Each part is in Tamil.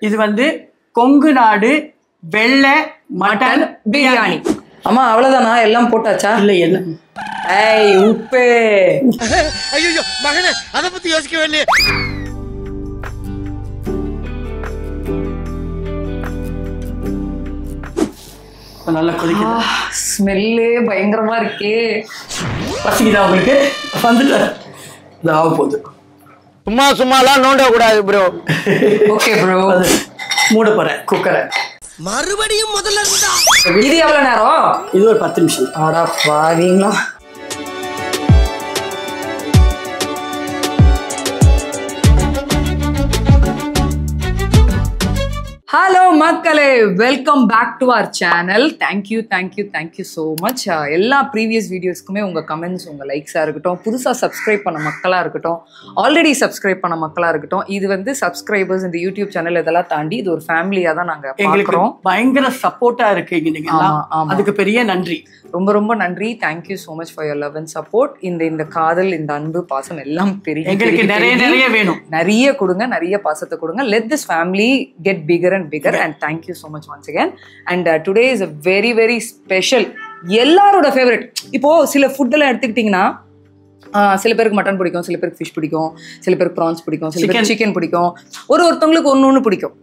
இது வந்து கொங்கு நாடு வெள்ளை மட்டன் பிரியாணி. அம்மா அவ்வளவுதானா? எல்லாம் போட்டாச்சா? இல்ல எல்லாம். ஏய் உப்பு. ஐயோ மகனே அத பத்தி யோசிக்கவே இல்லையே. நல்லா கொதிக்குது. ஸ்மெல்லே பயங்கரமா இருக்கே. பசிக்குதா உங்களுக்கு? வந்துட்டு இதாக போகுது. சும்மாலாம் நோண்ட கூடாது ப்ரோ. Okay bro. மூட போறேன் குக்கரை. மறுபடியும் முதல்ல இருந்தா. இது எவ்வளவு நேரம்? இது ஒரு 10 நிமிஷம். ஆடா பாவீங்களா. ஹலோ மக்களே, welcome back to our channel. Thank you so much. எல்லா ப்ரீவியஸ் வீடியோஸ்க்குமே உங்கள் கமெண்ட்ஸ், உங்கள் லைக்ஸாக இருக்கட்டும், புதுசாக சப்ஸ்கிரைப் பண்ண மக்களாக இருக்கட்டும், ஆல்ரெடி சப்ஸ்கிரைப் பண்ண மக்களாக இருக்கட்டும், இது வந்து சப்ஸ்கிரைபர்ஸ் இந்த யூடியூப் சேனல் இதெல்லாம் தாண்டி இது ஒரு ஃபேமிலியாக தான் நாங்கள் பார்க்குறோம். பயங்கர சப்போர்ட்டாக இருக்கீங்க நீங்கள். அதுக்கு பெரிய நன்றி. ரொம்ப ரொம்ப நன்றி. Thank you so much for your love and support. இந்த காதல், இந்த அன்பு, பாசம் எல்லாம் பெரிய எங்களுக்கு நிறைய வேணும். நிறைய கொடுங்க, நிறைய பாசத்தை கொடுங்க. Let this family get bigger and bigger and thank you so much once again. And today is a very special, எல்லாரோட ஃபேவரட். இப்போ சில ஃபுட் எல்லாம் எடுத்துக்கிட்டீங்கன்னா சில பேருக்கு மட்டன் பிடிக்கும், சில பேருக்கு ஃபிஷ் பிடிக்கும், சில பேருக்கு ப்ரான்ஸ் பிடிக்கும், சில பேருக்கு சிக்கன் பிடிக்கும், ஒருத்தவங்களுக்கு ஒன்று பிடிக்கும்.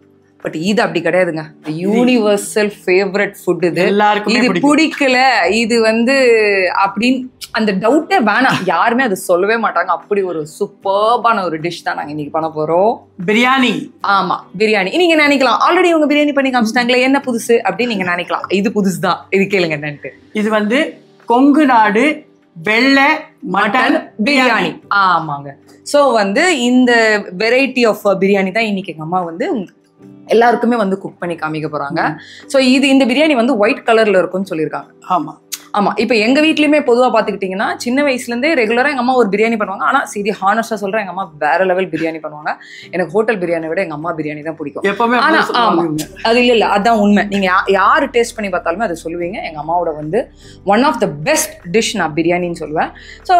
பட் இது அப்படி கிடையாதுங்க. யூனிவர்சல் ஃபேவரட் ஃபுட் இது. இது பிடிக்கல இது வந்து அப்படின்னு அந்த டவுட்டே வேணாம். யாருமே அது சொல்லவே மாட்டாங்க. அப்படி ஒரு சூப்பர்பான ஒரு டிஷ் தான் நாங்க இன்னைக்கு பண்ண போறோம். பிரியாணி. ஆமா, பிரியாணி. நீங்க நினைக்கலாம் ஆல்ரெடி இவங்க பிரியாணி பண்ணி காமிச்சிட்டாங்களே, என்ன புதுசு அப்படின்னு நீங்க நினைக்கலாம். இது புதுசு தான். இது கேளுங்க என்னன்ட்டு. இது வந்து கொங்கு நாடு வெள்ளை மட்டன் பிரியாணி. ஆமாங்க. ஸோ வந்து இந்த வெரைட்டி ஆஃப் பிரியாணி தான் இன்னைக்கு எங்க அம்மா வந்து எல்லாருக்குமே வந்து குக் பண்ணி காமிக்க போறாங்க. ஸோ இந்த பிரியாணி வந்து ஒயிட் கலர்ல இருக்கும்னு சொல்லியிருக்காங்க. ஆமா. இப்போ எங்க வீட்லயுமே பொதுவா பாத்துக்கிட்டீங்கன்னா சின்ன வயசுல இருந்தே ரெகுலரா எங்க அம்மா ஒரு பிரியாணி பண்ணுவாங்க. ஆனா சரி ஹானஸ்டா சொல்றேன், எங்க அம்மா வேற லெவல் பிரியாணி பண்ணுவாங்க. எனக்கு ஹோட்டல் பிரியாணி விட எங்க அம்மா பிரியாணி தான் பிடிக்கும். ஆனா ஆமா, அது இல்ல அதான் உண்மை. நீங்க யாரு டேஸ்ட் பண்ணி பார்த்தாலுமே அதை சொல்லுவீங்க. எங்க அம்மாவோட வந்து one of the best dish நான் பிரியாணின்னு சொல்லுவேன். ஸோ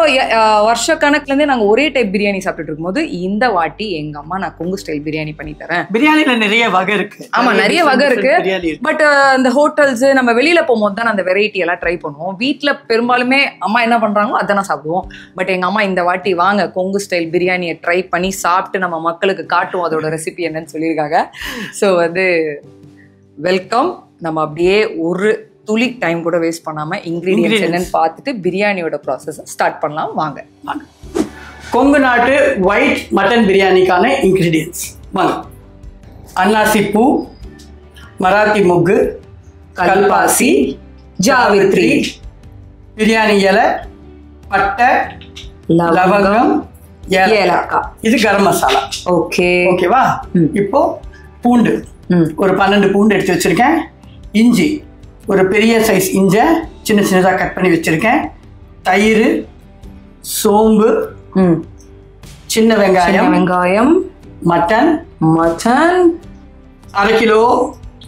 வருஷ கணக்குல இருந்தே நாங்க ஒரே டைப் பிரியாணி சாப்பிட்டுட்டு இருக்கும்போது இந்த வாட்டி எங்க அம்மா நான் கொங்கு ஸ்டைல் பிரியாணி பண்ணி தரேன். பிரியாணில நிறைய வகை இருக்கு. ஆமா, நிறைய வகை இருக்கு. பட் இந்த ஹோட்டல்ஸ் நம்ம வெளியில போகும்போது தான் அந்த வெரைட்டி எல்லாம் ட்ரை பண்ணுவோம். வீட்டுல பெரும்பாலுமே அம்மா என்ன பண்றாங்களோ அதான் சாப்பிடுவோம். பட் எங்க அம்மா இந்த வாட்டி வாங்க கொங்கு ஸ்டைல் பிரியாணியை ட்ரை பண்ணி சாப்பிட்டு நம்ம மக்களுக்கு காட்டுவோம் அதோட ரெசிபி என்னன்னு சொல்லியிருக்காங்க. ஸோ வந்து வெல்கம். நம்ம அப்படியே ஒரு துளி டைம் கூட வேஸ்ட் பண்ணாம இன்கிரீடியன்ஸ் என்னன்னு பார்த்துட்டு பிரியாணியோட ப்ராசஸ் ஸ்டார்ட் பண்ணலாம். வாங்க. கொங்கு நாட்டு ஒயிட் மட்டன் பிரியாணிக்கான இன்கிரீடியன்ஸ் வாங்க. அன்னாசி பூ, மராத்தி முக்கு, கல்பாசி, ஜாவித்ரி, பிரியாணி இலை, பட்டை, லவங்கம், ஏலக்காய். இது கரம் மசாலா. ஓகேவா? இப்போ பூண்டு ஒரு 12 பூண்டு எடுத்து வச்சிருக்கேன். இஞ்சி ஒரு பெரிய சைஸ் இஞ்சை சின்னதாக கட் பண்ணி வச்சிருக்கேன். தயிர், சோம்பு, சின்ன வெங்காயம், மட்டன் 1/2 கிலோ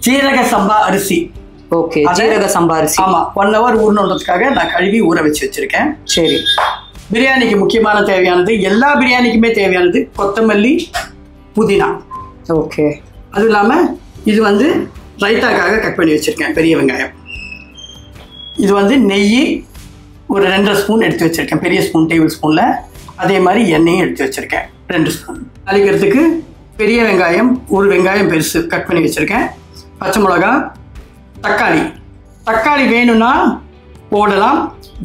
ஜீரக சம்பா அரிசி. ஓகே, ஜீரக சம்பா அரிசி. ஆமா, 1 hour ஊறணுன்றதுக்காக நான் கழுவி ஊற வச்சு வச்சிருக்கேன். சரி. பிரியாணிக்கு முக்கியமான தேவையானது, எல்லா பிரியாணிக்குமே தேவையானது கொத்தமல்லி, புதினா. ஓகே. அதுவும் இல்லாம இது வந்து ரைத்தாக்காக கட் பண்ணி வச்சிருக்கேன் பெரிய வெங்காயம். இது வந்து நெய் ஒரு 2.5 ஸ்பூன் எடுத்து வச்சிருக்கேன், பெரிய ஸ்பூன் டேபிள் ஸ்பூன்ல. அதே மாதிரி எண்ணெயும் எடுத்து வச்சிருக்கேன் 2 ஸ்பூன். தாளிக்கிறதுக்கு பெரிய வெங்காயம், ஒரு வெங்காயம் பெருசு கட் பண்ணி வச்சிருக்கேன். பச்சை மிளகா, தக்காளி வேணும்னா போடலாம்,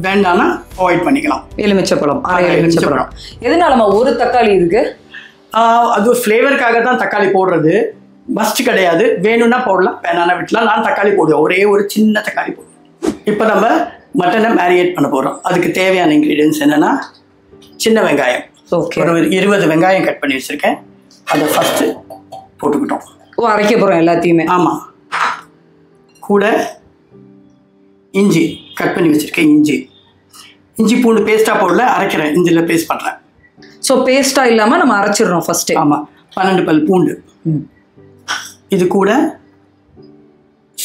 வேண்டாம்னா அவாய்ட் பண்ணிக்கலாம். எலுமிச்சப்பழம். எதனாலமா ஒரு தக்காளி இருக்கு? அது ஃப்ளேவருக்காக தான் தக்காளி போடுறது, மஸ்ட் கிடையாது. வேணும்னா போடலாம், வேணாம்னா விட்டுலாம். நான் தக்காளி போடுவேன், ஒரே ஒரு சின்ன தக்காளி போடுவேன். இப்போ நம்ம மட்டனை மேரினேட் பண்ண போகிறோம். அதுக்கு தேவையான இன்க்ரீடியன்ஸ் என்னென்னா, சின்ன வெங்காயம் ஒரு 20 வெங்காயம் கட் பண்ணி வச்சுருக்கேன். அதை ஃபஸ்ட்டு போட்டுக்கிட்டோம். அரைக்க போகிறோம் எல்லாத்தையுமே. ஆமாம். கூட இஞ்சி கட் பண்ணி வச்சுருக்கேன். இஞ்சி பூண்டு பேஸ்ட்டாக போடல, அரைக்கிறேன், இஞ்சியில் பேஸ்ட் பண்ணுறேன். ஸோ பேஸ்ட்டாக இல்லாமல் நம்ம அரைச்சிடுறோம் ஃபஸ்ட்டு. ஆமாம். 12 பல் பூண்டு. இது கூட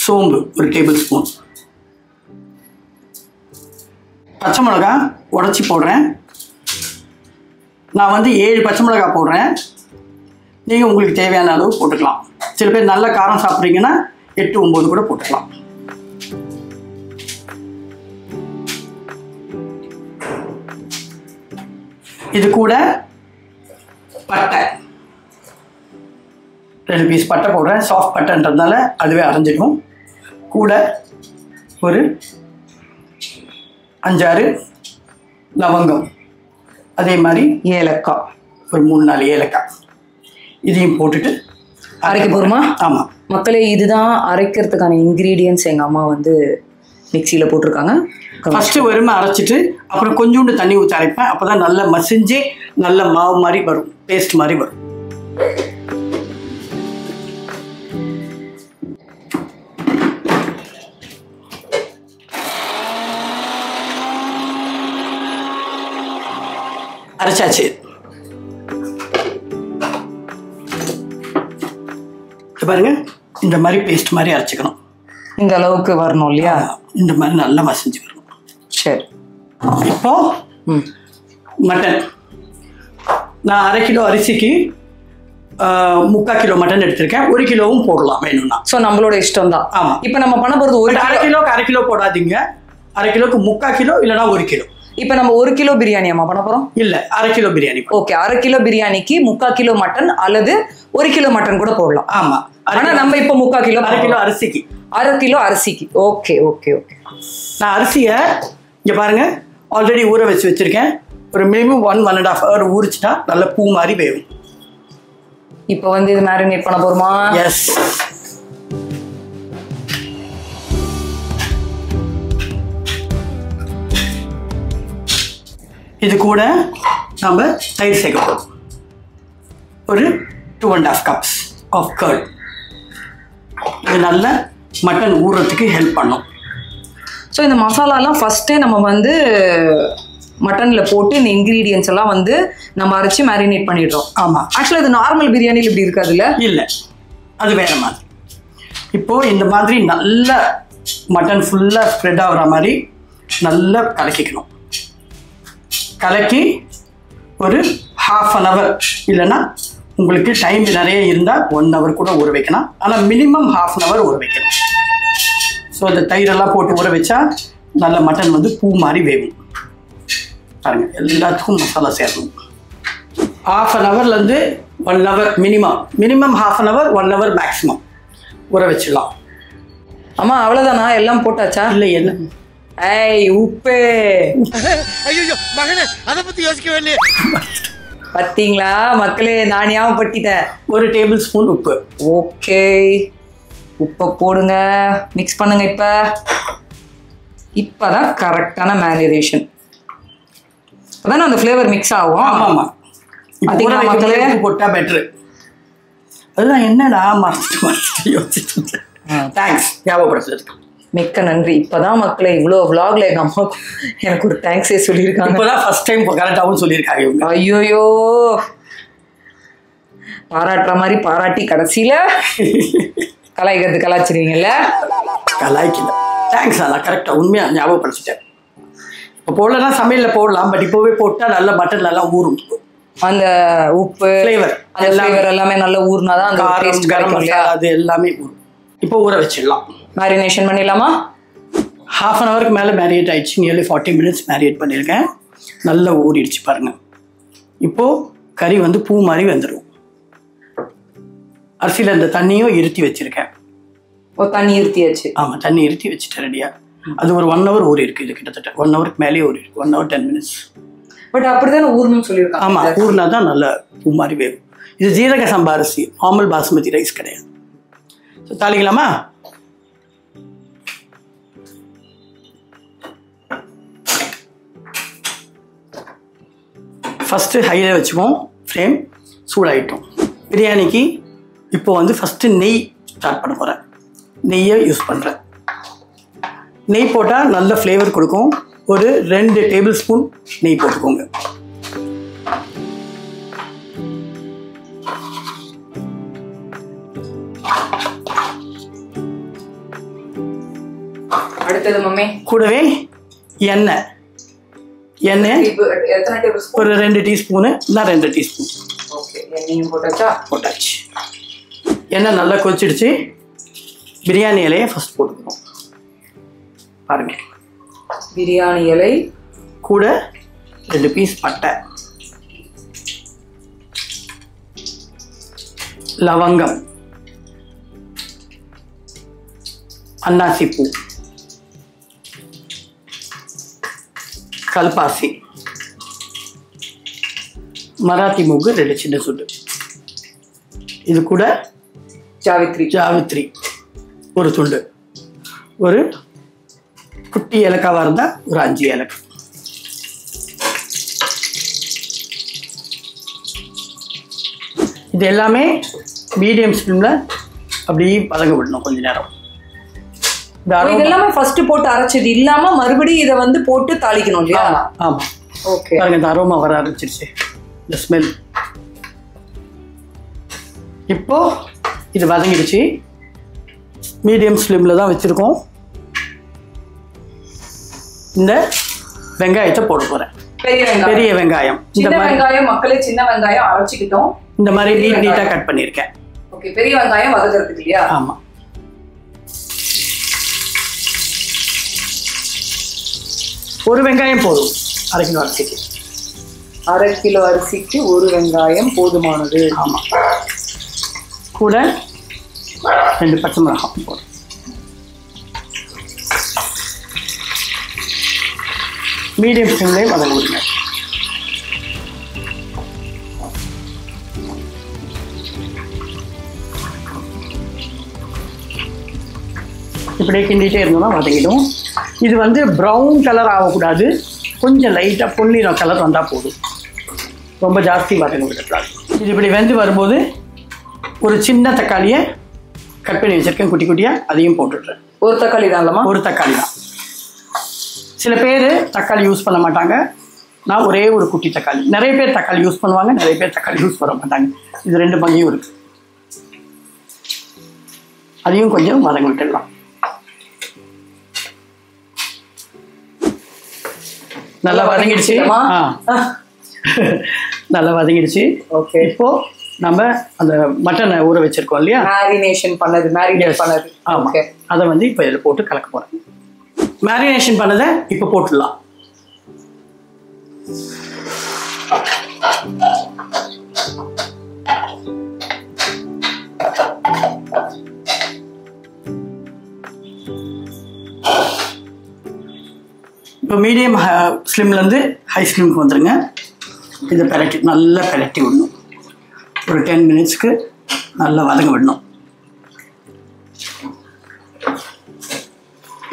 சோம்பு ஒரு டேபிள் ஸ்பூன். பச்சை மிளகா உடச்சி போடுறேன். நான் வந்து 7 பச்சை மிளகா போடுறேன். நீங்கள் உங்களுக்கு தேவையான அளவு போட்டுக்கலாம். சில பேர் நல்ல காரம் சாப்பிட்றீங்கன்னா 8-9 கூட போட்டுக்கலாம். இது கூட பட்டை 2 பீஸ் பட்டை போடுறேன். சாஃப்ட் பட்டைன்றதுனால அதுவே அரைஞ்சிடும். கூட ஒரு 5-6 லவங்கம், அதே மாதிரி ஏலக்காய் ஒரு 3-4 ஏலக்காய், இதையும் போட்டுட்டு அரைக்க போகிறோமா? ஆமாம் மக்களே, இதுதான் அரைக்கிறதுக்கான இன்க்ரீடியன்ட்ஸ் எங்கள் அம்மா வந்து மிக்சியில் போட்டிருக்காங்க. ஃபஸ்ட்டு வெறுமை அரைச்சிட்டு அப்புறம் கொஞ்சோண்டு தண்ணி ஊற்றி அரைப்பேன். அப்போ தான் நல்லா மசிஞ்சு நல்ல மாவு மாதிரி வரும், பேஸ்ட் மாதிரி வரும். அரைச்சாச்சு. பாருங்க, இந்த மாதிரி பேஸ்ட் மாதிரி அரைச்சிக்கணும். இந்த அளவுக்கு வரணும் இல்லையா? இந்த மாதிரி நல்லா மசிஞ்சு வரணும். சரி, இப்போ மட்டன் நான் 1/2 கிலோ அரிசிக்கு 3/4 கிலோ மட்டன் எடுத்திருக்கேன். 1 கிலோவும் போடலாம் வேணும்னா. ஸோ நம்மளோட இஷ்டம் தான். ஆமாம். இப்போ நம்ம பண்ண போகிறது 1/2 கிலோக்கு 1/2 கிலோ போடாதீங்க. 1/2 கிலோக்கு 3/4 கிலோ இல்லைனா 1 கிலோ. இப்போ நம்ம 1 கிலோ பிரியாணி அம்மா பண்ண போகிறோம்? இல்லை, 1/2 கிலோ பிரியாணி. ஓகே, 1/2 கிலோ பிரியாணிக்கு 3/4 கிலோ மட்டன் அல்லது 1 கிலோ மட்டன் கூட போடலாம். ஆமாம். ஆனால் நம்ம இப்போ 3/4 கிலோ 1/2 கிலோ அரிசிக்கு 1/2 கிலோ அரிசிக்கு. Okay okay okay. நான் அரிசியை இங்கே பாருங்கள் ஆல்ரெடி ஊற வச்சுருக்கேன். ஒரு மினிமம் 1-1.5 ஹவர் ஊறிச்சுட்டா நல்ல பூ மாதிரி வேகும். இப்போ வந்து இது மேரினேட் பண்ண போகிறோமா? எஸ். இது கூட நம்ம தயிர் சேர்க்கணும். ஒரு 2.5 கப்ஸ் ஆஃப் கர்ட். இது நல்ல மட்டன் ஊறுறதுக்கு ஹெல்ப் பண்ணும். ஸோ இந்த மசாலாலாம் ஃபஸ்ட்டே நம்ம வந்து மட்டனில் போட்டு இந்த இன்க்ரீடியன்ஸ் எல்லாம் வந்து நம்ம அரைச்சி மேரினேட் பண்ணிடுறோம். ஆமாம். ஆக்சுவலாக இது நார்மல் பிரியாணியில் இப்படி இருக்காதுல்ல? இல்லை, அது வேறு மாதிரி. இப்போது இந்த மாதிரி நல்ல மட்டன் ஃபுல்லாக ஸ்ப்ரெட் ஆகிற மாதிரி நல்லா கலக்கிக்கணும். கலக்கி ஒரு 1/2 hour இல்லைன்னா உங்களுக்கு டைம் நிறைய இருந்தால் 1 hour கூட ஊற வைக்கலாம். ஆனால் மினிமம் 1/2 hour ஊற வைக்கணும். ஸோ இந்த தயிரெல்லாம் போட்டு ஊற வச்சா நல்ல மட்டன் வந்து பூ மாதிரி வேகும். பாருங்கள், எல்லாத்துக்கும் மசாலா சேரணும். 1/2 hourலேருந்து 1 hour minimum 1/2 hour 1 hour maximum ஊற வச்சிடலாம். ஆமாம், அவ்வளோதானா? எல்லாம் போட்டாச்சா? இல்லை, என்ன ஏய் உப்பு. ஐயோ மகனே, அதை பத்தி யோசிக்கவே இல்லையே. பார்த்தீங்களா மக்களே, நான் ஞாபகப்படுத்திட்டேன். 1 tablespoon உப்பு. ஓகே, உப்பை போடுங்க, மிக்ஸ் பண்ணுங்க. இப்போதான் கரெக்டான மேரினேஷன். அதானே அந்த ஃப்ளேவர் மிக்ஸ் ஆகும். ஆமாம். மக்களே போட்டால் பெட்ரு. அதுதான் என்னடா மறந்துட்டு யோசிச்சு. தேங்க்ஸ் ஞாபகப்படுத்துறதுக்கு. மிக்க நன்றி. இப்போதான் மக்களே இவ்வளோ விளாக்ல எங்கள் அம்மா எனக்கு ஒரு தேங்க்ஸே சொல்லியிருக்காங்க. இப்போதான் ஃபர்ஸ்ட் டைம் கரெக்டாகவும் சொல்லியிருக்காங்க இவங்க. ஐயோயோ, பாராட்டுற மாதிரி பாராட்டி கடைசியில் கலாய்ச்சிருவீங்கல்ல? கலாய்க்கல, தேங்க்ஸ். நான் கரெக்டாக உண்மையாக ஞாபகப்படுத்திட்டேன். இப்போ போடலன்னா சமையலில் போடலாம், பட் இப்போவே போட்டால் நல்ல மட்டன் நல்லா ஊறும். அந்த உப்பு ஃப்ளேவர் எல்லாமே நல்லா ஊறினாதான் அந்த டேஸ்ட் கிடைக்கும் இல்லையா? அது எல்லாமே ஊறும். இப்போ ஊற வச்சிடலாம். மேரினேஷன் பண்ணிடலாமா? 1/2 hourக்கு மேலே மேரினேட் ஆகிடுச்சு. நியர்லி 40 minutes மேரினேட் பண்ணியிருக்கேன். நல்லா ஊறிடுச்சு பாருங்கள். இப்போது கறி வந்து பூ மாதிரி வந்துடும். அரிசியில் இந்த தண்ணியும் இருத்தி வச்சுருக்கேன். தண்ணி இருத்தியாச்சு? ஆமாம், தண்ணி இருத்தி வச்சுட்டேன் ரெடியாக. அது ஒரு 1 hour ஊறி இருக்குது. இது கிட்டத்தட்ட 1 hourக்கு மேலேயே ஊறி இருக்கு. 1 hour 10 minutes. பட் அப்படிதானே ஊறணும்னு சொல்லியிருக்காங்க. ஆமாம், ஊறினா தான் நல்ல பூ மாதிரி வேகும். இது ஜீரக சம்பா அரிசி, நார்மல் பாஸ்மதி ரைஸ் கிடையாது. ஸோ தாளிக்கலாமா? ஃபஸ்ட்டு ஹையில் வச்சுப்போம். ஃப்ளேம் சூடாகிட்டோம். பிரியாணிக்கு இப்போ வந்து ஃபஸ்ட்டு நெய் ஸ்டார்ட் பண்ண போகிறேன். நெய்யை யூஸ் பண்ணுறேன். நெய் போட்டால் நல்ல ஃப்ளேவர் கொடுக்கும். ஒரு 2 tablespoon நெய் போட்டுக்கோங்க. அடுத்தது மம்மி கூடவே எண்ணெய் ஒரு 2 டீஸ்பூனு இல்லை 2 டீஸ்பூன் ஓகே. எண்ணெயும் போட்டாச்சா? போட்டாச்சு. எண்ணெய் நல்லா கொதிச்சிடுச்சு. பிரியாணி இலையை ஃபர்ஸ்ட் போட்டுக்கணும். பாருங்க, பிரியாணி இலை கூட 2 பீஸ் பட்டை, லவங்கம், அன்னாசி பூ, கல்பாசி, மராத்தி மூக்கு 2 சின்ன சுண்டு, இது கூட ஜாவித்ரி 1 துண்டு, ஒரு குட்டி ஏலக்காவாக இருந்தால் ஒரு 5 ஏலக்காய். இது எல்லாமே மீடியம் ஸ்பீடில் அப்படியே வதங்க விடணும் கொஞ்ச நேரம். இதெல்லாமே ஃபர்ஸ்ட் போட்டு அரைச்சது இல்லாம மறுபடியும் இதை வந்து போட்டு தாளிக்கணும் இல்லையா? ஆமாம். ஓகே, பாருங்க, இந்த அரோமா வர ஆரம்பிச்சிருச்சு, இந்த ஸ்மெல். இப்போ இது வதங்கிடுச்சு. மீடியம் ஸ்லிம்ல தான் வச்சிருக்கோம். இந்த வெங்காயத்தை போட போறேன். பெரிய வெங்காயம். இந்த வெங்காயம் மக்களே, சின்ன வெங்காயம் அரைச்சிக்கிட்டோம். இந்த மாதிரி நீட்டா கட் பண்ணிருக்கேன். ஓகே, பெரிய வெங்காயம் வதக்குறதுக்கு இல்லையா? ஆமா. ஒரு வெங்காயம் போதும் 1/2 கிலோ அரிசிக்கு. 1/2 கிலோ அரிசிக்கு 1 வெங்காயம் போதுமானது. ஆமா. கூட 2 பச்சை மிளகாய் போதும். மீடியம் ஃப்ளேம்லேயே வதங்க விடுங்க. இப்படியே கிண்டிகிட்டே இருந்தோம்னா வதங்கிடும். இது வந்து ப்ரௌன் கலர் ஆகக்கூடாது, கொஞ்சம் லைட்டாக பொன்னிறம் கலர் வந்தால் போதும், ரொம்ப ஜாஸ்தி வதங்க விடக்கூடாது. இது இப்படி வெந்து வரும்போது ஒரு சின்ன தக்காளியை கட் பண்ணி வச்சுருக்கேன், குட்டி குட்டியாக, அதையும் போட்டுடுறேன். ஒரு தக்காளி தான் இல்லைம்மா? ஒரு தக்காளி தான். சில பேர் தக்காளி யூஸ் பண்ண மாட்டாங்க, நான் ஒரே ஒரு குட்டி தக்காளி. நிறைய பேர் தக்காளி யூஸ் பண்ணுவாங்க, நிறைய பேர் தக்காளி யூஸ் பண்ண மாட்டாங்க. இது 2 பங்கையும் இருக்குது. அதையும் கொஞ்சம் வதங்க விட்டுடலாம். நல்லா வதங்கிடுச்சு. நல்லா வதங்கிடுச்சு. ஓகே, இப்போ நம்ம அந்த மட்டனை ஊற வச்சிருக்கோம் இல்லையா, மேரினேட் பண்ணது. ஆமா, அதை வந்து இப்போ இதில் போட்டு கலக்க போறேன். மேரினேஷன் பண்ணதை இப்போ போட்டுடலாம். இப்போ மீடியம் ஸ்லிம்லேருந்து ஹை ஸ்லிம்க்கு வந்துடுங்க. இதை நல்லா பெரட்டி விடணும். ஒரு 10 மினிட்ஸ்க்கு நல்லா வதங்க விடணும்.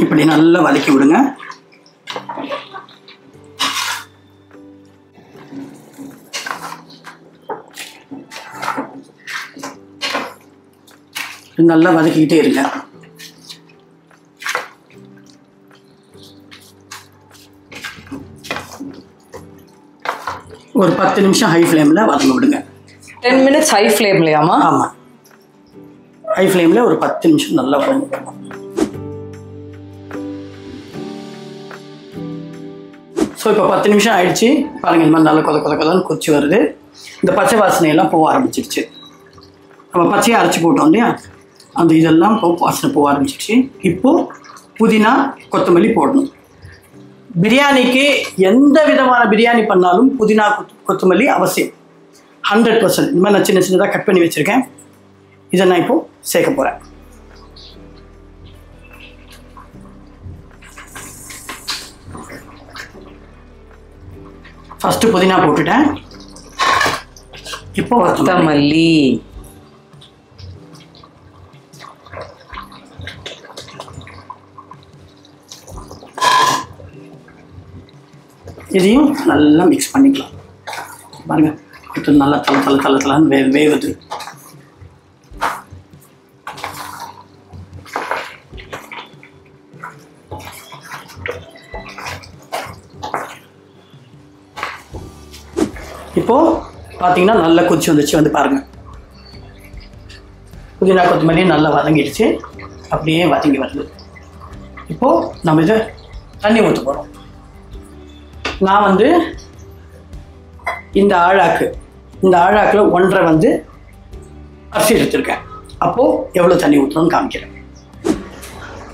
இப்படி நல்லா வதக்கி விடுங்க. நல்லா வதக்கிக்கிட்டே இருங்க. ஒரு 10 நிமிஷம் ஹை ஃப்ளேமில் வதங்க விடுங்க. 10 மினிட்ஸ் ஹை ஃப்ளேம்லையாமா? ஆமாம், ஹை ஃப்ளேமில் ஒரு 10 நிமிஷம் நல்லா வதங்க விடணும். ஸோ இப்போ 10 நிமிஷம் ஆயிடுச்சு. பாருங்கள், இந்த மாதிரி நல்லா கொதன்னு கொதிச்சு வருது. இந்த பச்சை வாசனையெல்லாம் போக ஆரம்பிச்சிருச்சு. நம்ம பச்சையை அரைச்சி போட்டோம் இல்லையா, அந்த இதெல்லாம் வாசனை போக ஆரம்பிச்சிருச்சு. இப்போது புதினா கொத்தமல்லி போடணும். பிரியாணிக்கு எந்த விதமான பிரியாணி பண்ணாலும் புதினா கொத்தமல்லி அவசியம், 100%. இந்த மாதிரி நான் சின்ன சின்னதாக கட் பண்ணி வச்சுருக்கேன். இதை நான் இப்போது சேர்க்க போகிறேன். ஃபஸ்ட்டு புதினா போட்டுட்டேன். இப்போ கொத்தமல்லி, இதையும் நல்லா மிக்ஸ் பண்ணிக்கலாம். பாருங்கள், இது நல்லா தலை வேவுது. இப்போது பார்த்தீங்கன்னா நல்லா கொதிச்சு வந்துச்சு. வந்து பாருங்கள், புதினா கொத்தமல்லி நல்லா வதங்கிடுச்சு. அப்படியே வதங்கி வருது. இப்போது நம்ம இதை தண்ணி ஊற்ற போகிறோம். நான் வந்து இந்த ஆழாக்கில் 1.5 வந்து அரிசி எடுத்திருக்கேன். அப்போது எவ்வளோ தண்ணி ஊற்றணும்னு காமிக்கிறேன்.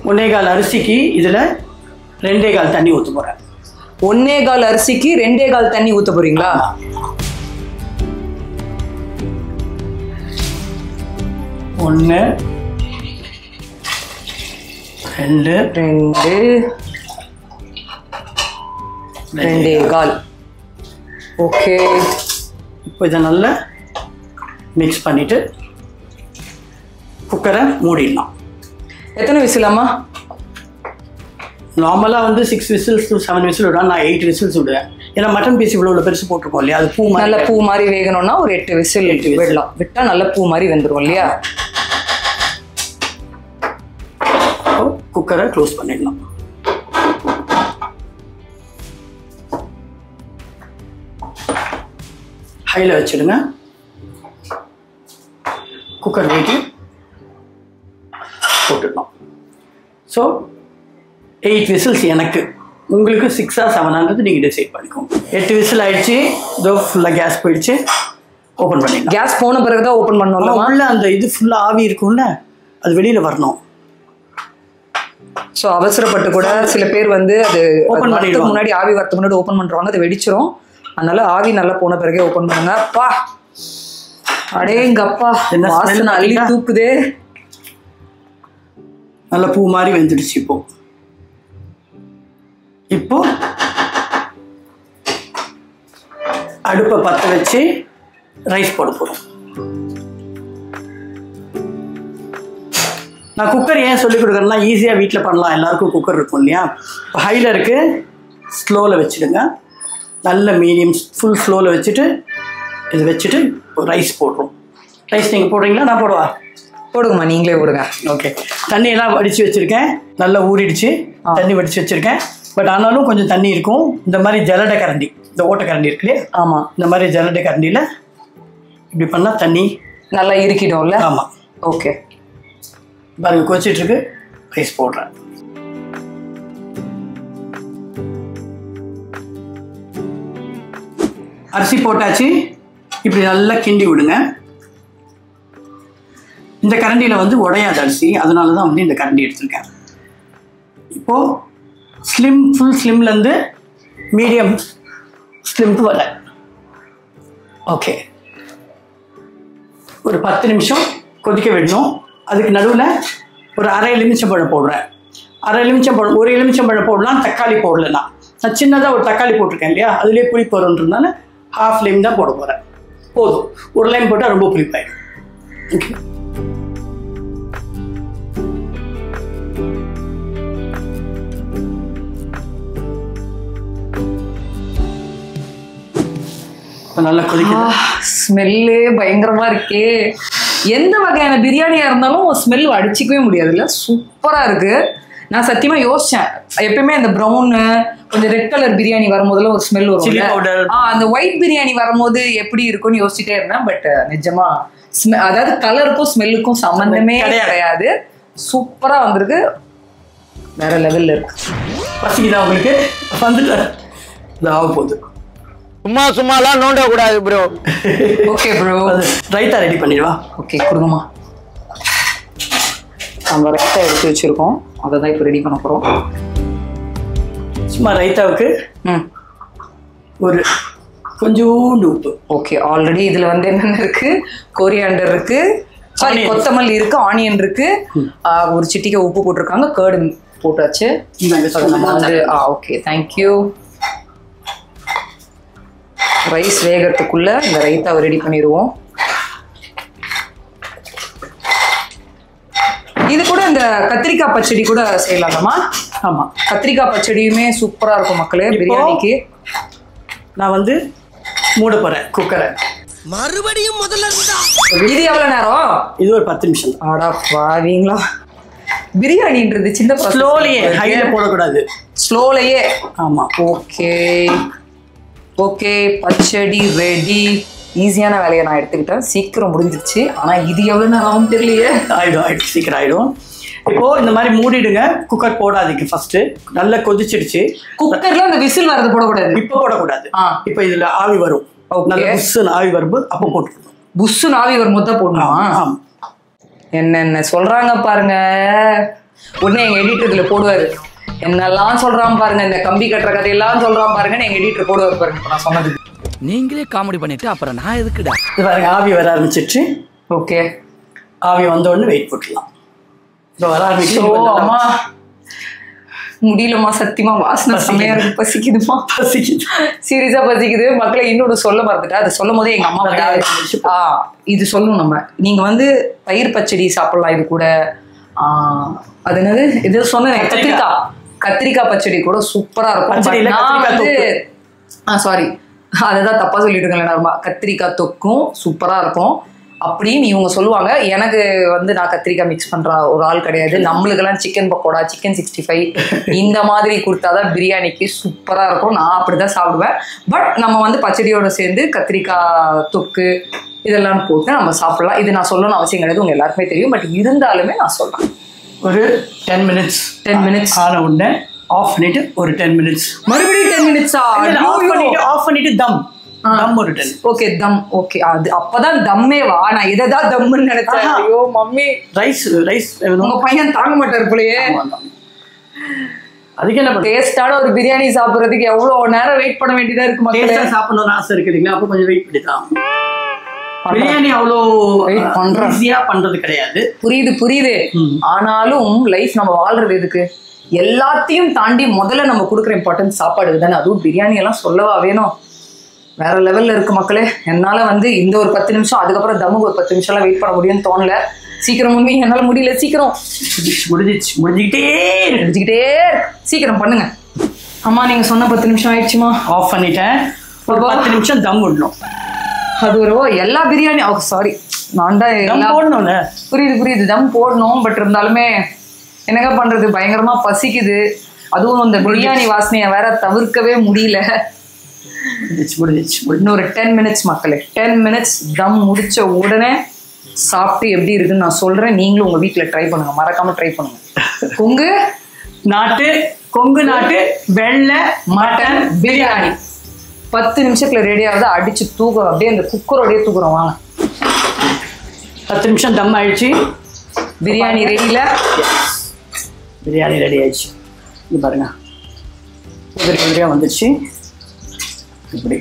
1.25 அரிசிக்கு இதில் 2.25 தண்ணி ஊற்ற போகிறேன். 1.25 அரிசிக்கு 2.25 தண்ணி ஊற்ற போகிறீங்களா? 1 2 2.25. ஓகே. இப்போ இதை நல்லா மிக்ஸ் பண்ணிவிட்டு குக்கரை மூடிடலாம். எத்தனை விசிலாமா? நார்மலாக வந்து 6 விசில்ஸ் to 7 விசில் விடுவேன். நான் 8 விசில்ஸ் விடுவேன். ஏன்னா மட்டன் பீஸ் இவ்வளோ பெருசு போட்டிருக்கோம் இல்லையா, அது பூ நல்ல பூ மாதிரி வேகணும்னா ஒரு 8 விசில் விடலாம். விட்டால் நல்ல பூ மாதிரி வெந்துடும் இல்லையா? குக்கரை க்ளோஸ் பண்ணிடலாம். ஹையில் வச்சுடுங்க. குக்கர் வெயிட்டு போட்டுடலாம். ஸோ 8 விசில்ஸ் எனக்கு, உங்களுக்கு 6 or 7 நீங்கள் டிசைட் பண்ணிக்கோங்க. 8 விசில் ஆயிடுச்சு. இதோ ஃபுல்லாக கேஸ் போயிடுச்சு. ஓப்பன் பண்ணிடலாம். கேஸ் போன பிறகு தான் ஓப்பன் பண்ணணும். உள்ள அந்த இது ஃபுல்லாக ஆவி இருக்கும்ல, அது வெளியில் வரணும். ஸோ அவசரப்பட்டு கூட சில பேர் வந்து அது ஓப்பன் பண்ணுறதுக்கு முன்னாடி, ஆவி வரதுக்கு முன்னாடி ஓப்பன் பண்ணுறவங்க அது வெடிச்சிரும். அதனால ஆவி நல்லா போன பிறகே ஓப்பன் பண்ணுங்க. அப்பா அடேங்கப்பா, வாசனை அள்ளி தூக்குதே. நல்ல பூ மாதிரி வெந்துடுச்சு. இப்போ அடுப்பை பற்ற வச்சு ரைஸ் போட போகிறோம். நான் குக்கர் ஏன் சொல்லிக் கொடுக்குறேன்னா, ஈஸியாக வீட்டில் பண்ணலாம். எல்லாருக்கும் குக்கர் இருக்கும் இல்லையா. இப்போ ஹையில் இருக்குது, ஸ்லோவில் வச்சுடுங்க. நல்ல மீடியம் ஃபுல் ஸ்லோவில் வச்சுட்டு இது வச்சுட்டு ரைஸ் போடுறோம். ரைஸ் நீங்கள் போடுறீங்களா, நான் போடுவா? போடுங்கம்மா, நீங்களே போடுங்க. ஓகே. தண்ணியெல்லாம் வடித்து வச்சுருக்கேன். நல்லா ஊறிடுச்சு. தண்ணி வடித்து வச்சுருக்கேன். பட் ஆனாலும் கொஞ்சம் தண்ணி இருக்கும். இந்த மாதிரி ஜல்லடை கரண்டி, இந்த ஓட்டை கரண்டி இருக்கு இல்லையா, ஆமாம், இந்த மாதிரி ஜல்லடை கரண்டியில் இப்படி பண்ணால் தண்ணி நல்லா இருக்கிடும்ல. ஆமாம். ஓகே, பாருங்க கொதிச்சிட்ருக்கு. ரைஸ் போடுறேன். அரிசி போட்டாச்சு. இப்படி நல்லா கிண்டி விடுங்க. இந்த கரண்டியில் வந்து உடையாத அரிசி, அதனால தான் வந்து இந்த கரண்டி எடுத்திருக்கேன். இப்போது ஸ்லிம், ஃபுல் ஸ்லிம்லேருந்து மீடியம் ஸ்லிம்க்கு வர. ஓகே, ஒரு 10 நிமிஷம் கொதிக்க விடணும். அதுக்கு நடுவில் ஒரு அரை எலுமிச்சம்பழம் போடுறேன். அரை எலுமிச்சம்பழம், ஒரு எலுமிச்சம்பழம் போடலாம், தக்காளி போடலன்னா. நான் சின்னதாக ஒரு தக்காளி போட்டிருக்கேன் இல்லையா, அதுலேயே புளிப்பு வரும்ன்றதுனால ½ லைம் தான் போட போகிறேன். போதும், ஒரு லைம் போட்டால் ரொம்ப புளிப்பாயிடும். ஓகே, நல்லா கொதிக்குது. ஸ்மெல்லே பயங்கரமா இருக்கே. எந்த வகையான பிரியாணியா இருந்தாலும் ஸ்மெல் அடிச்சிக்கவே முடியாதுல்ல. சூப்பரா இருக்கு. நான் சத்தியமா யோசிச்சேன், எப்பயுமே அந்த ப்ரௌன் கொஞ்சம் ரெட் கலர் பிரியாணி வரும்போதுல ஒரு ஸ்மெல் வரும். அந்த ஒயிட் பிரியாணி வரும்போது எப்படி இருக்கும்னு யோசிச்சுட்டே இருந்தேன். பட் நிஜமா அதாவது கலருக்கும் ஸ்மெல்லுக்கும் சம்பந்தமே கிடையாது. சூப்பரா வந்திருக்கு, வேற லெவல்ல இருக்கு. பசிக்குதா உங்களுக்கு? வந்துட்டு இது ஆக போகுது. சும்மாலாம் நோண்ட கூடாது bro. Okay bro, raita ready பண்ணிடுவா. ஓகே, கொடுங்கம்மா. நம்ம ரைத்தா எடுத்து வச்சிருக்கோம், அதை தான் இப்போ ரெடி பண்ண போகிறோம். சும்மா ரைத்தாவுக்கு ஒரு கொஞ்சோண்டு உப்பு. ஓகே, ஆல்ரெடி இதில் வந்து என்னென்ன இருக்கு, கொரியாண்டர் இருக்கு, சாரி கொத்தமல்லி இருக்கு, ஆனியன் இருக்கு, ஒரு சிட்டிக்கை உப்பு போட்டிருக்காங்க, கேர்டு போட்டாச்சு. Okay, thank you. ரைஸ் வேகிறதுக்குள்ள இந்த ரைத்தாவை ரெடி பண்ணிடுவோம். இது கூட இந்த கத்திரிக்காய் பச்சடி கூட செய்யலாமா? ஆமாம், கத்திரிக்காய் பச்சடியுமே சூப்பராக இருக்கும் மக்களே பிரியாணிக்கு. நான் வந்து மூட போகிறேன் குக்கரை. மறுபடியும் முதல்ல இருந்தா இது எவ்வளோ நேரம்? இது ஒரு 10 நிமிஷம். ஆடா பாவீங்களா, பிரியாணின்றது சின்ன ஸ்லோலியே, ஹையில் போடக்கூடாது, ஸ்லோலையே. ஆமாம். ஓகே ஓகே, பச்சடி ரெடி. ஈஸியான வேலையை நான் எடுத்துக்கிட்டேன், சீக்கிரம் முடிஞ்சிருச்சு. ஆனால் இது எவ்வளோ நேரம் ஆகும் தெரியலையே. ஆயிடும், சீக்கிரம் ஆயிடும். இப்போது இந்த மாதிரி மூடிடுங்க, குக்கர் போடாதீங்க. ஃபர்ஸ்ட் நல்லா கொதிச்சிடுச்சு. குக்கர்ல அந்த விசில் வரது போடக்கூடாது, இப்போ போடக்கூடாது. இப்போ இதில் ஆவி வரும், நல்ல புஷ்ஷுன்னு ஆவி வரும்போது அப்போ போட்டுக்கணும். புஷ்ஷுன்னு ஆவி வரும்போது தான் போடணும். என்னென்ன சொல்றாங்க பாருங்க. உடனே எங்க எடிட்டர் இதுல போடுவாரு, என்னெல்லாம் சொல்றான் பாருங்க, இந்த கம்பி கட்டுற கதையெல்லாம் சொல்றான் பாருங்க எங்க எடிட்டர் போடுவார் பாருங்க. நான் சொன்னது நீங்களே காமெடி பண்ணிட்டு அப்புறம் நான் எதுக்குடா? இது பாருங்க, ஆவி வர ஆரம்பிச்சிட்டு. ஓகே, ஆவி வந்த உடனே வெயிட் போட்டுடலாம். இப்போ வர அம்மா முடியலம்மா, சத்தியமா வாசனை செம்மையா இருக்கு, பசிக்குதுமா, பசிக்குது, சீரியஸா பசிக்குது. மக்களை இன்னொன்று சொல்ல மறந்துட்டா, அது சொல்லும் போதே எங்க அம்மா இது சொல்லணும், நம்ம நீங்க வந்து பயிர் பச்சடி சாப்பிடலாம் இது கூட. அது என்னது இது சொன்னேன், கத்திரிக்காய் பச்சடி கூட சூப்பரா இருக்கும். நான் வந்து சாரி அதான் தப்பா சொல்லிட்டு இருக்கேன். கத்திரிக்காய் தொக்கும் சூப்பரா இருக்கும் அப்படின்னு இவங்க சொல்லுவாங்க. எனக்கு வந்து நான் கத்திரிக்காய் மிக்ஸ் பண்ற ஒரு ஆள் கிடையாது. நம்மளுக்கெல்லாம் சிக்கன் பக்கோடா, சிக்கன் 65 இந்த மாதிரி கொடுத்தாதான் பிரியாணிக்கு சூப்பரா இருக்கும். நான் அப்படிதான் சாப்பிடுவேன். பட் நம்ம வந்து பச்சடியோட சேர்ந்து கத்திரிக்காய் தொக்கு இதெல்லாம் போட்டு நம்ம சாப்பிடலாம். இது நான் சொல்லணும்னு அவசியம் கிடையாது, உங்க எல்லாருக்குமே தெரியும். பட் இருந்தாலுமே நான் சொல்றேன், ஒரு 10 மினிட்ஸ் ஆன உடனே ஆஃப் பண்ணிட்டு ஒரு 10 மினிட்ஸ் மறுபடியும் 10 மினிட்ஸா ஆஃப் பண்ணிட்டு தம் ஒரு 10. ஓகே, தம். ஓகே, அது அப்பதான் தம்மேவா? நான் எதைதான் தம்முன்னு நினைச்சேன். ஐயோ மம்மி, ரைஸ் உங்க பையன் தாங்க மாட்டாரு போலயே. அதுக்கு என்ன டேஸ்டான ஒரு பிரியாணி சாப்பிடுறதுக்கு எவ்வளவு நேரம் வெயிட் பண்ண வேண்டியதா இருக்கு. மக்களே சாப்பிடணும்னு ஆசை இருக்குதுங்களா? அப்போ கொஞ்சம் வெயிட் பண்ணிதான். பிரியாணி அவ்வளோ ஈஸியா பண்றது கிடையாது. புரியுது. ஆனாலும் லைஃப் நம்ம வாழ்றது எதுக்கு? எல்லாத்தையும் தாண்டி முதல்ல நம்ம கொடுக்குற இம்பார்ட்டன்ஸ் சாப்பாடு தானே. அதுவும் பிரியாணி எல்லாம் சொல்லவா வேணும், வேற லெவல்ல இருக்கு மக்களே. என்னால வந்து இந்த ஒரு 10 நிமிஷம், அதுக்கப்புறம் தம்முக்கு ஒரு 10 நிமிஷம்லாம் வெயிட் பண்ண முடியும்னு தோணல. சீக்கிரம் மம்மி, என்னால முடியல. சீக்கிரம் முடிஞ்சுக்கிட்டே சீக்கிரம் பண்ணுங்க. அம்மா நீங்க சொன்ன 10 நிமிஷம் ஆயிடுச்சுமா. ஆஃப் பண்ணிட்டேன். ஒரு 10 நிமிஷம் தம் விடணும். அது ஒரு எல்லா பிரியாணி சாரி நான் தான் போடணும்ல. புரியுது தம் போடணும். பட் இருந்தாலுமே என்னங்க பண்றது, பயங்கரமா பசிக்குது. அதுவும் அந்த பிரியாணி வாசனையை வேற தவிர்க்கவே முடியல. இன்னொரு 10 மினிட்ஸ் மக்களே, 10 மினிட்ஸ் தம் முடிச்ச உடனே சாப்பிட்டு எப்படி இருக்குன்னு நான் சொல்றேன். நீங்களும் உங்க வீட்டுல ட்ரை பண்ணுங்க, மறக்காம ட்ரை பண்ணுங்க. கொங்கு நாட்டு வெள்ளை மட்டன் பிரியாணி 10 நிமிஷத்துல ரெடி ஆகுது. அடிச்சு தூக்குறோம், அப்படியே அந்த குக்கரோடய தூக்குறோம். வாங்க, 10 நிமிஷம் தம் ஆயிடுச்சு. பிரியாணி ரெடியில, பிரியாணி ரெடி ஆயிடுச்சு. இது பாருங்க, உதிரியா வந்துடுச்சு. இப்படி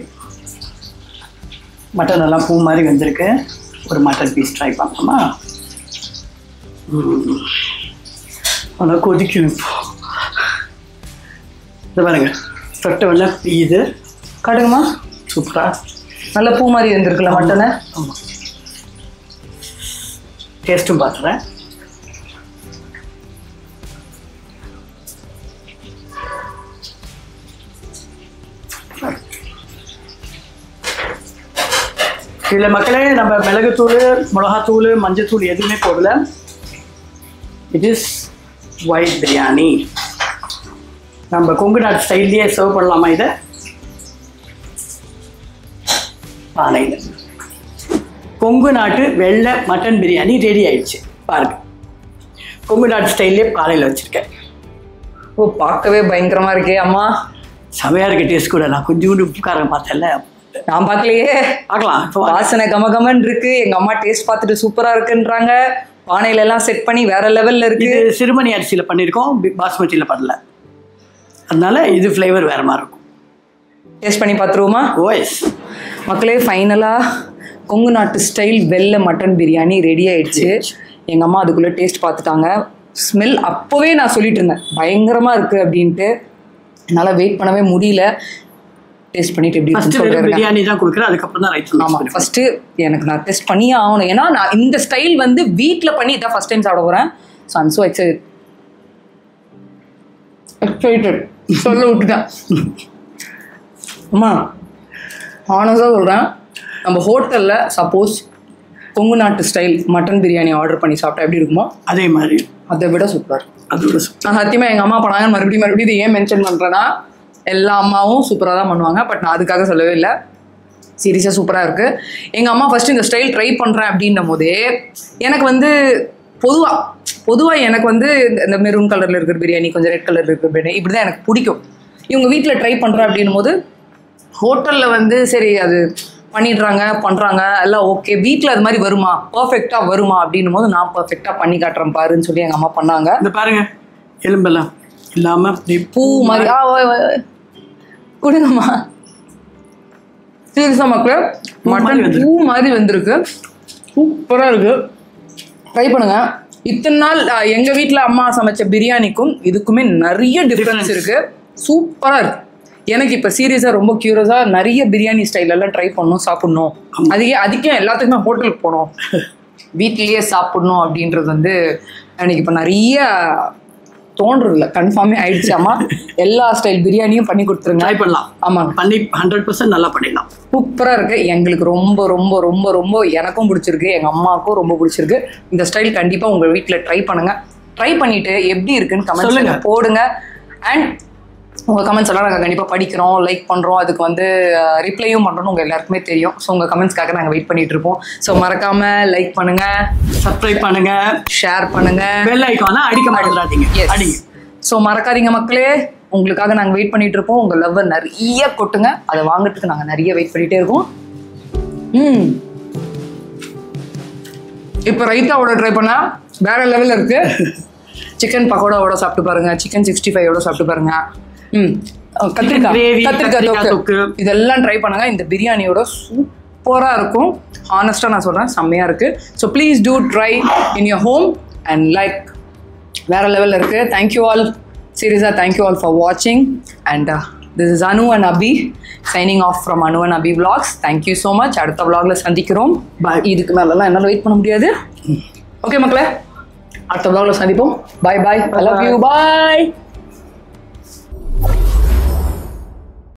மட்டன் எல்லாம் பூ மாதிரி வந்திருக்கு. ஒரு மட்டன் பீஸ் ட்ரை பண்ணலாமா? ஆனால் கொதிக்கும். இப்போ இது பாருங்க, தொட்டை வெள்ளை இது கடுகுமா, சூப்பரா நல்ல பூ மாதிரி வந்திருக்குல்ல மட்டனை. ஆமாம், டேஸ்ட்டும் பார்த்துறேன். இதில் மக்களே நம்ம மிளகுத்தூள், மிளகாத்தூள், மஞ்சத்தூள் எதுவுமே போடல. It is white biryani. நம்ம கொங்கு நாட்டு ஸ்டைல்லையே சர்வ் பண்ணலாமா? இதை பானையில் கொங்கு நாட்டு வெள்ளை மட்டன் பிரியாணி ரெடி ஆயிடுச்சு. பாருங்க, கொங்கு நாட்டு ஸ்டைல்லே பானையில் வச்சுருக்கேன். ஓ, பார்க்கவே பயங்கரமா இருக்கே அம்மா. செமையா இருக்கு டேஸ்ட் கூட. நான் கொஞ்சோண்டு உப்புக்காரம் பார்த்தேன்ல, நான் பார்க்கலையே. பார்க்கலாம். இப்போ வாசனை கமகமன் இருக்கு. எங்க அம்மா டேஸ்ட் பார்த்துட்டு சூப்பரா இருக்குன்றாங்க. பானையில எல்லாம் செட் பண்ணி வேற லெவல்ல இருக்கு. சிறுமணி அரிசியில பண்ணியிருக்கோம், பாஸ்மதியில பண்ணல. அதனால இது ஃப்ளேவர் வேற மாதிரி இருக்கும். டேஸ்ட் பண்ணி பார்த்துருவோமா? ஓஎஸ் மக்களே, ஃபைனலா கொங்கு நாட்டு ஸ்டைல் வெள்ளை மட்டன் பிரியாணி ரெடி ஆயிடுச்சு. எங்க அம்மா அதுக்குள்ள டேஸ்ட் பார்த்துட்டாங்க. ஸ்மெல் அப்போவே நான் சொல்லிட்டு இருந்தேன் பயங்கரமா இருக்கு அப்படின்ட்டு. என்னால வெயிட் பண்ணவே முடியல. டேஸ்ட் பண்ணிட்டு எப்படி இருக்குன்னு பிரியாணி தான் கொடுக்குறேன். அதுக்கப்புறம் தான் ரைட். ஆமாம், ஃபர்ஸ்ட் எனக்கு நான் டெஸ்ட் பண்ணியே ஆகணும். ஏன்னா நான் இந்த ஸ்டைல் வந்து வீட்டில் பண்ணி இதான் ஃபர்ஸ்ட் டைம் சாப்பிட போகிறேன். So I'm so excited. சொல்ல விட்டுட்டேன். அம்மா ஆனதாக சொல்கிறேன், நம்ம ஹோட்டலில் சப்போஸ் கொங்கு நாட்டு ஸ்டைல் மட்டன் பிரியாணி ஆர்டர் பண்ணி சாப்பிட்டா எப்படி இருக்குமோ அதே மாதிரி, அதை விட சூப்பர். அதோட நான் சத்தியமாக எங்கள் அம்மா பண்ணாங்க. மறுபடியும் இது ஏன் மென்ஷன் பண்ணுறேன்னா, எல்லா அம்மாவும் சூப்பராக தான் பண்ணுவாங்க. பட் நான் அதுக்காக சொல்லவே இல்லை. சீரியஸாக சூப்பராக இருக்குது. எங்கள் அம்மா ஃபஸ்ட்டு இந்த ஸ்டைல் ட்ரை பண்ணுறேன் அப்படின்னும் போதே எனக்கு வந்து பொதுவாக எனக்கு வந்து இந்த மெரூன் கலரில் இருக்கிற பிரியாணி, கொஞ்சம் ரெட் கலரில் இருக்கிற பிரியாணி இப்படி தான் எனக்கு பிடிக்கும். இவங்க வீட்டில் ட்ரை பண்ணுறேன் அப்படின்னும் போது ஹோட்டலில் வந்து சரி அது பண்ணிடுறாங்க பண்றாங்க எல்லாம் ஓகே. வீட்டில் அது மாதிரி வருமா, பர்ஃபெக்டா வருமா அப்படின்னும் போது நான் பர்ஃபெக்டா பண்ணி காட்டுறேன் பாருன்னு சொல்லி எங்க அம்மா பண்ணாங்க. இந்த பாருங்க எலும்பெல்லாம் இல்லாம பூ மாதிரி கொடுங்கம்மா. சீரியஸா மக்களே, மட்டன் பூ மாதிரி வந்திருக்கு, சூப்பரா இருக்கு. ட்ரை பண்ணுங்க. இத்தனை நாள் எங்க வீட்டுல அம்மா சமைச்ச பிரியாணிக்கும் இதுக்குமே நிறைய டிஃபரன்ஸ் இருக்கு. சூப்பரா இருக்கு. எனக்கு இப்ப சீரியஸா ரொம்ப கியூரியஸா நிறைய பிரியாணி ஸ்டைல் எல்லாம் ட்ரை பண்ணணும், சாப்பிடணும். அதுக்கே எல்லாத்துக்குமே ஹோட்டலுக்கு போகணும், வீட்லயே சாப்பிடணும் அப்படின்றது வந்து எனக்கு இப்ப நிறைய தோன்றதில்ல. கன்ஃபார்மே ஆயிடுச்சு. அம்மா எல்லா ஸ்டைல் பிரியாணியும் பண்ணி கொடுத்துருங்க. ட்ரை பண்ணலாம். ஆமாங்க, பண்ணி 100% நல்லா பண்ணிடலாம். சூப்பரா இருக்கு. எங்களுக்கு ரொம்ப ரொம்ப ரொம்ப ரொம்ப எனக்கும் பிடிச்சிருக்கு, எங்க அம்மாவுக்கும் ரொம்ப பிடிச்சிருக்கு. இந்த ஸ்டைல் கண்டிப்பா உங்க வீட்டுல ட்ரை பண்ணுங்க. ட்ரை பண்ணிட்டு எப்படி இருக்குன்னு கமெண்ட்ஸ்ல போடுங்க. அண்ட் உங்க கமெண்ட்ஸ் எல்லாம் நாங்கள் கண்டிப்பா படிக்கிறோம், லைக் பண்றோம், அதுக்கு வந்து ரிப்ளையும் பண்றோம். உங்க எல்லாருக்குமே தெரியும். ஸோ உங்க கமெண்ட்ஸ்க்காக நாங்கள் வெயிட் பண்ணிட்டு இருப்போம். ஸோ மறக்காம லைக் பண்ணுங்க, சப்ஸ்கிரைப் பண்ணுங்க, ஷேர் பண்ணுங்க, பெல் ஐகானை அடிக்க மறந்துடாதீங்க. அடிங்க. ஸோ மறக்காதீங்க மக்களே, உங்களுக்காக நாங்கள் வெயிட் பண்ணிட்டு இருப்போம். உங்க லவ் நிறைய கொட்டுங்க, அதை வாங்குறதுக்கு நாங்கள் நிறைய வெயிட் பண்ணிட்டே இருக்கோம். இப்போ ரைத்தாவோட ட்ரை பண்ணா வேற லெவலில் இருக்கு. சிக்கன் பக்கோடாவோட சாப்பிட்டு பாருங்க, சிக்கன் 65ஓட சாப்பிட்டு பாருங்க. கத்திரிக்காய் தொக்கு இதெல்லாம் ட்ரை பண்ணுங்க. இந்த பிரியாணியோட சூப்பரா இருக்கும். ஹானஸ்டா நான் சொல்றேன், செம்மையா இருக்கு. So please do try in your home and like வேற லெவல்ல இருக்கு. தேங்க்யூ ஆல், சீரியஸா தேங்க்யூ ஆல் ஃபார் வாட்சிங். And this is Anu and Abhi signing off from Anu and Abhi vlogs. Thank you so much. அடுத்த vlogல சந்திக்கிறோம். இதுக்கு மேலெல்லாம் என்னால் வெயிட் பண்ண முடியாது. ஓகே மக்களே, அடுத்த vlogல சந்திப்போம். Bye bye. I love you. Bye.